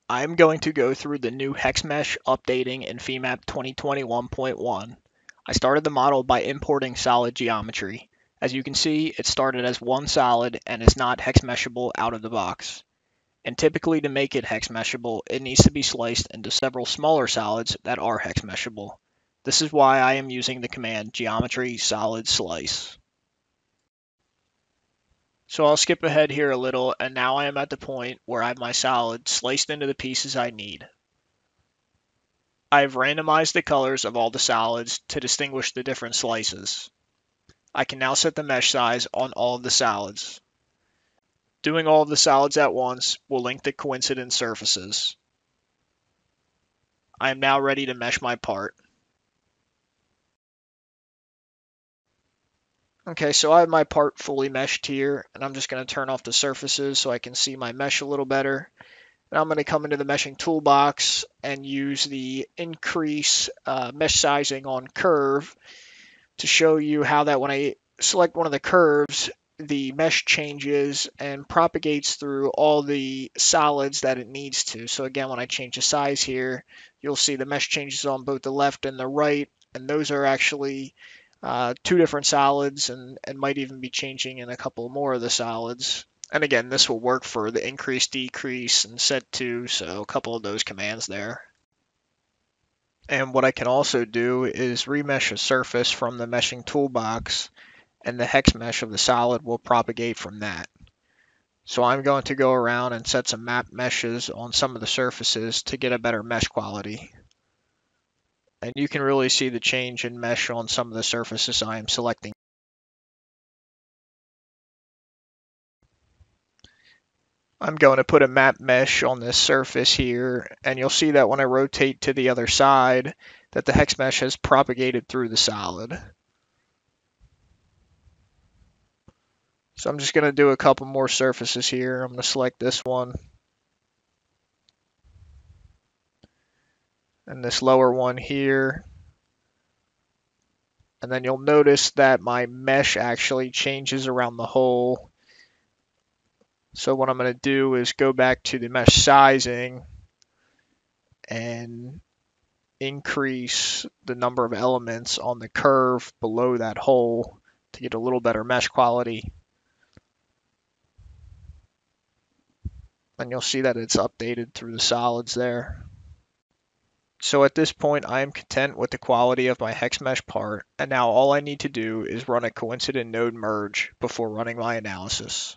I'm going to go through the new Hex mesh updating in Femap 2021.1. I started the model by importing solid geometry. As you can see, it started as one solid and is not hex meshable out of the box. And typically to make it hex meshable, it needs to be sliced into several smaller solids that are hex meshable. This is why I am using the command geometry solid slice. So I'll skip ahead here a little, and now I am at the point where I have my solid sliced into the pieces I need. I've randomized the colors of all the solids to distinguish the different slices. I can now set the mesh size on all of the solids. Doing all of the solids at once will link the coincident surfaces. I am now ready to mesh my part. Okay, so I have my part fully meshed here, and I'm just going to turn off the surfaces so I can see my mesh a little better. And I'm going to come into the meshing toolbox and use the increase mesh sizing on curve to show you how that when I select one of the curves, the mesh changes and propagates through all the solids that it needs to. So again, when I change the size here, you'll see the mesh changes on both the left and the right, and those are actually two different solids and might even be changing in a couple more of the solids. And again, this will work for the increase, decrease, and set to, so a couple of those commands there. And what I can also do is remesh a surface from the meshing toolbox, and the hex mesh of the solid will propagate from that. So I'm going to go around and set some map meshes on some of the surfaces to get a better mesh quality. And you can really see the change in mesh on some of the surfaces I am selecting. I'm going to put a map mesh on this surface here, and you'll see that when I rotate to the other side, that the hex mesh has propagated through the solid. So I'm just going to do a couple more surfaces here. I'm going to select this one and this lower one here. And then you'll notice that my mesh actually changes around the hole. So what I'm going to do is go back to the mesh sizing and increase the number of elements on the curve below that hole to get a little better mesh quality. And you'll see that it's updated through the solids there. So at this point, I am content with the quality of my hex mesh part, and now all I need to do is run a coincident node merge before running my analysis.